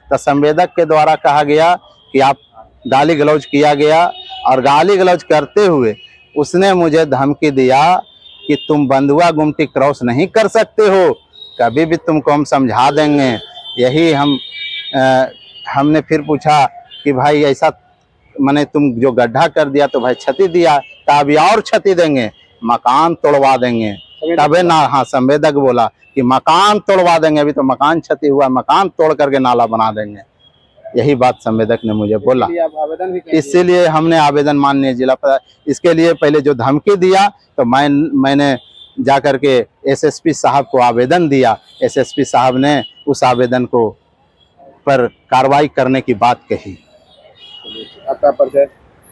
तो संवेदक के द्वारा कहा गया कि आप गाली गलौज किया गया, और गाली गलौज करते हुए उसने मुझे धमकी दिया कि तुम बंधुआ गुमटी क्रॉस नहीं कर सकते हो, कभी भी तुमको हम समझा देंगे। यही हमने फिर पूछा कि भाई ऐसा मैंने तुम जो गड्ढा कर दिया तो भाई क्षति दिया, तो अभी और क्षति देंगे, मकान तोड़वा देंगे तबे ना। हाँ, संवेदक बोला कि मकान तोड़वा देंगे, अभी तो मकान क्षति हुआ, मकान तोड़ करके नाला बना देंगे। यही बात संवेदक ने मुझे बोला। इसीलिए हमने आवेदन माननीय जिला पर, इसके लिए पहले जो धमकी दिया तो मैंने जाकर के एसएसपी साहब को आवेदन दिया। एसएसपी साहब ने उस आवेदन को पर कार्रवाई करने की बात कही। आपका परिचय?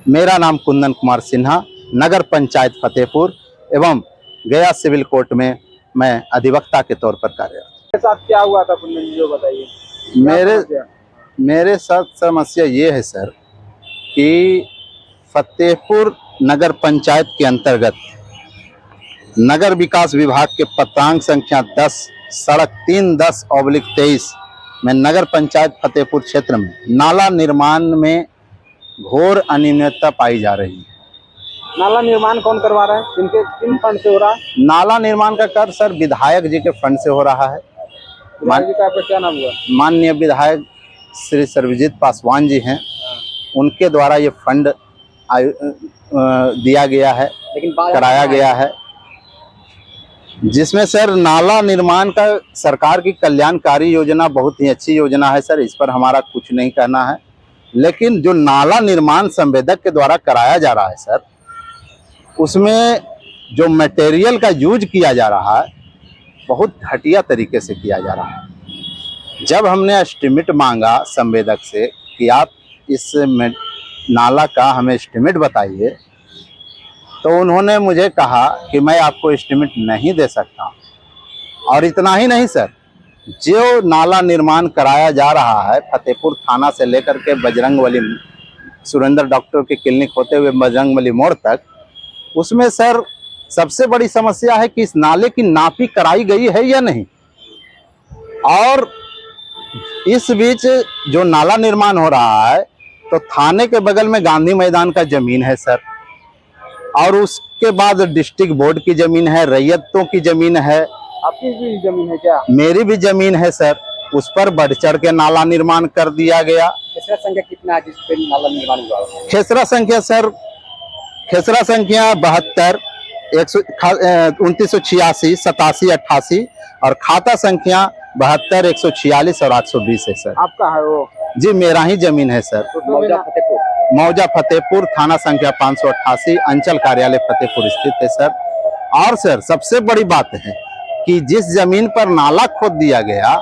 मेरा नाम कुंदन कुमार सिन्हा, नगर पंचायत फतेहपुर एवं गया सिविल कोर्ट में मैं अधिवक्ता के तौर पर कार्यरत। के साथ क्या हुआ था कुंदन जी, जो बताइए। मेरे साथ समस्या ये है सर कि फतेहपुर नगर पंचायत के अंतर्गत नगर विकास विभाग के पत्रांक संख्या 10 सड़क 310/23 में नगर पंचायत फतेहपुर क्षेत्र में नाला निर्माण में घोर अनियमितता पाई जा रही है। नाला निर्माण कौन करवा रहा है? किन फंड से हो रहा है? नाला निर्माण का कार्य सर विधायक जी के फंड से हो रहा है। विधायक जी का आपका क्या नाम हुआ? माननीय विधायक श्री सर्वजीत पासवान जी हैं, उनके द्वारा ये फंड दिया गया है, लेकिन कराया गया है, जिसमें सर नाला निर्माण का सरकार की कल्याणकारी योजना बहुत ही अच्छी योजना है सर, इस पर हमारा कुछ नहीं कहना है। लेकिन जो नाला निर्माण संवेदक के द्वारा कराया जा रहा है सर, उसमें जो मटेरियल का यूज किया जा रहा है बहुत घटिया तरीके से किया जा रहा है। जब हमने एस्टिमेट मांगा संवेदक से कि आप इस नाला का हमें एस्टिमेट बताइए, तो उन्होंने मुझे कहा कि मैं आपको एस्टिमेट नहीं दे सकता। और इतना ही नहीं सर, जो नाला निर्माण कराया जा रहा है फतेहपुर थाना से लेकर के बजरंगबली सुरेंद्र डॉक्टर के क्लिनिक होते हुए बजरंगबली मोड़ तक, उसमें सर सबसे बड़ी समस्या है कि इस नाले की नापी कराई गई है या नहीं। और इस बीच जो नाला निर्माण हो रहा है तो थाने के बगल में गांधी मैदान का जमीन है सर, और उसके बाद डिस्ट्रिक्ट बोर्ड की जमीन है, रैयतों की जमीन है। आपकी भी जमीन है क्या? मेरी भी जमीन है सर, उस पर बढ़ चढ़ के नाला निर्माण कर दिया गया। खेसरा संख्या कितना है जिस पे नाला निर्माण हुआ? खेसरा संख्या सर, खेसरा संख्या 72 2986 87 88 और खाता संख्या 72 146 और 820 है सर। आपका है वो? जी मेरा ही जमीन है सर। मौजा फतेहपुर, थाना संख्या 588, अंचल कार्यालय फतेहपुर स्थित है सर। और सर सबसे बड़ी बात है कि जिस जमीन पर नाला खोद दिया गया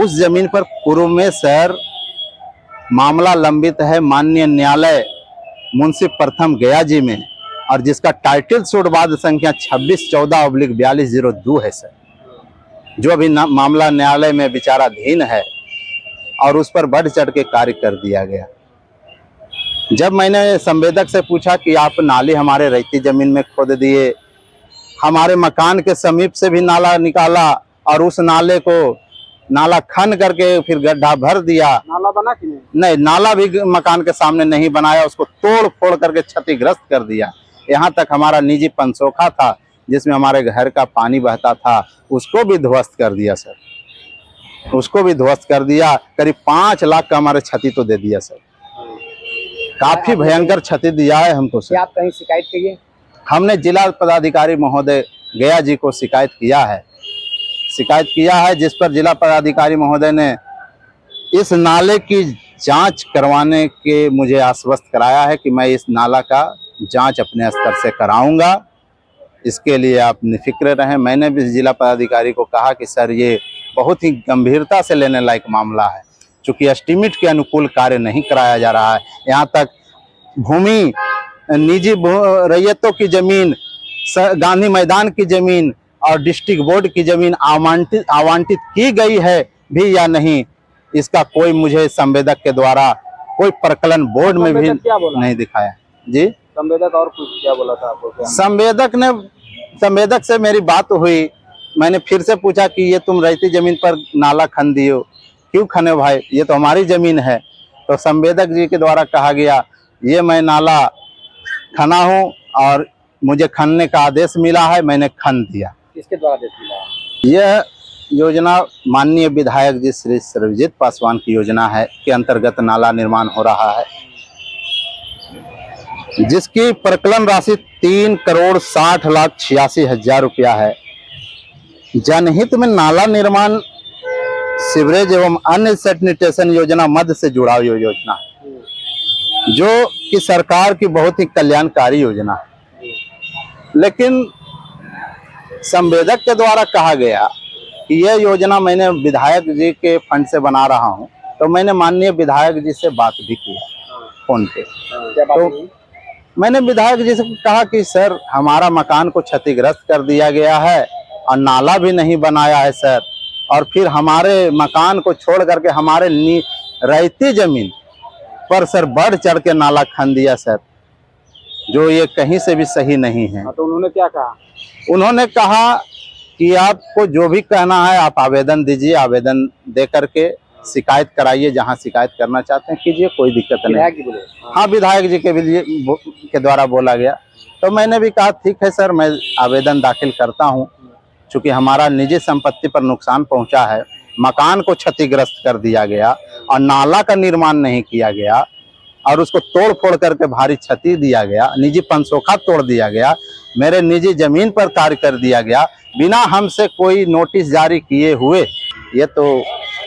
उस जमीन पर पूर्व में सर मामला लंबित है माननीय न्यायालय मुंशी प्रथम गया जी में, और जिसका टाइटल सूट बाद संख्या 2614/4202 है सर, जो अभी मामला न्यायालय में विचाराधीन है, और उस पर बढ़ चढ़ के कार्य कर दिया गया। जब मैंने संवेदक से पूछा कि आप नाली हमारे रैयती जमीन में खोद दिए, हमारे मकान के समीप से भी नाला निकाला और उस नाले को नाला खन करके फिर गड्ढा भर दिया। नाला बना कि नहीं? नहीं, नाला भी मकान के सामने नहीं बनाया, उसको तोड़ फोड़ करके क्षतिग्रस्त कर दिया। यहाँ तक हमारा निजी पंचोखा था जिसमें हमारे घर का पानी बहता था, उसको भी ध्वस्त कर दिया सर, उसको भी ध्वस्त कर दिया। करीब 5 लाख का हमारे क्षति तो दे दिया सर, काफी भयंकर क्षति दिया है हमको सर। आप कहीं शिकायत की है? हमने जिला पदाधिकारी महोदय गया जी को शिकायत किया है, जिस पर जिला पदाधिकारी महोदय ने इस नाले की जांच करवाने के मुझे आश्वस्त कराया है कि मैं इस नाला का जांच अपने स्तर से कराऊंगा, इसके लिए आप निफिक्र रहें। मैंने भी जिला पदाधिकारी को कहा कि सर ये बहुत ही गंभीरता से लेने लायक मामला है, चूँकि एस्टीमेट के अनुकूल कार्य नहीं कराया जा रहा है। यहाँ तक भूमि निजी रैयतों की जमीन, गांधी मैदान की जमीन और डिस्ट्रिक्ट बोर्ड की जमीन आवंटित की गई है भी या नहीं, इसका कोई मुझे संवेदक के द्वारा कोई प्रकलन बोर्ड में भी नहीं दिखाया। जी संवेदक और कुछ क्या बोला था आपको? संवेदक से मेरी बात हुई, मैंने फिर से पूछा कि ये तुम रैयती जमीन पर नाला खन दियो, क्यों खने भाई, ये तो हमारी जमीन है। तो संवेदक जी के द्वारा कहा गया ये मैं नाला खना हूँ और मुझे खनने का आदेश मिला है, मैंने खन दिया। किसके द्वारा आदेश मिला है? यह योजना माननीय विधायक जी श्री सर्वजीत पासवान की योजना है के अंतर्गत नाला निर्माण हो रहा है, जिसकी प्रकलन राशि 3,60,86,000 रुपया है। जनहित में नाला निर्माण, सीवरेज एवं अन्य सैनिटेशन योजना मध्य से जुड़ा हुआ योजना है, जो कि सरकार की बहुत ही कल्याणकारी योजना है। लेकिन संवेदक के द्वारा कहा गया कि यह योजना मैंने विधायक जी के फंड से बना रहा हूं, तो मैंने माननीय विधायक जी से बात भी किया फोन पे। क्या बात तो हुई? मैंने विधायक जी से कहा कि सर हमारा मकान को क्षतिग्रस्त कर दिया गया है और नाला भी नहीं बनाया है सर, और फिर हमारे मकान को छोड़ करके हमारे रहती जमीन पर सर बढ़ चढ़ के नाला खन दिया सर, जो ये कहीं से भी सही नहीं है। तो उन्होंने क्या कहा? उन्होंने कहा कि आपको जो भी कहना है आप आवेदन दीजिए, आवेदन दे करके शिकायत कराइए, जहां शिकायत करना चाहते हैं कीजिए, कोई दिक्कत नहीं। विधायक जी बोले? हाँ, विधायक जी के द्वारा बोला गया। तो मैंने भी कहा ठीक है सर, मैं आवेदन दाखिल करता हूँ। चूंकि हमारा निजी संपत्ति पर नुकसान पहुंचा है, मकान को क्षतिग्रस्त कर दिया गया और नाला का निर्माण नहीं किया गया और उसको तोड़ फोड़ करके भारी क्षति दिया गया, निजी पंसोखा तोड़ दिया गया, मेरे निजी जमीन पर कार्य कर दिया गया बिना हमसे कोई नोटिस जारी किए हुए। ये तो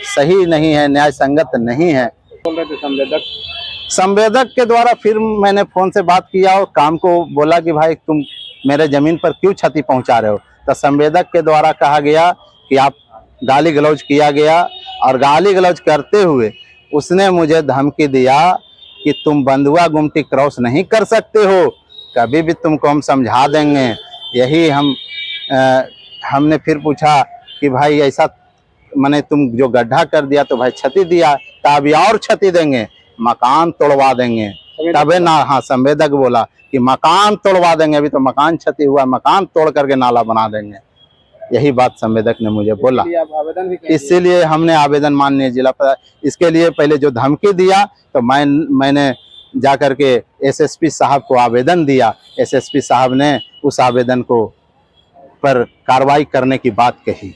सही नहीं है, न्याय संगत नहीं है। बोल रहे थे संवेदक? संवेदक के द्वारा फिर मैंने फोन से बात किया और काम को बोला कि भाई तुम मेरे जमीन पर क्यों क्षति पहुंचा रहे हो। तो संवेदक के द्वारा कहा गया कि आप गाली गलौज किया गया, और गाली गलौज करते हुए उसने मुझे धमकी दिया कि तुम बंधुआ गुमटी क्रॉस नहीं कर सकते हो, कभी भी तुमको हम समझा देंगे। यही हमने फिर पूछा कि भाई ऐसा मैंने तुम जो गड्ढा कर दिया तो भाई क्षति दिया, तो अभी और क्षति देंगे, मकान तोड़वा देंगे तबे ना। हाँ, संवेदक बोला कि मकान तोड़वा देंगे, अभी तो मकान क्षति हुआ, मकान तोड़ करके नाला बना देंगे। यही बात संवेदक ने मुझे बोला। आवेदन भी इसीलिए हमने आवेदन माननीय जिला पर, इसके लिए पहले जो धमकी दिया तो मैंने जा करके एसएसपी साहब को आवेदन दिया। एसएसपी साहब ने उस आवेदन को पर कार्रवाई करने की बात कही।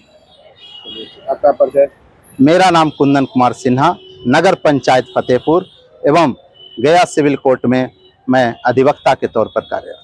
आपका परिचय? मेरा नाम कुंदन कुमार सिन्हा, नगर पंचायत फतेहपुर एवं गया सिविल कोर्ट में मैं अधिवक्ता के तौर पर कार्यरत।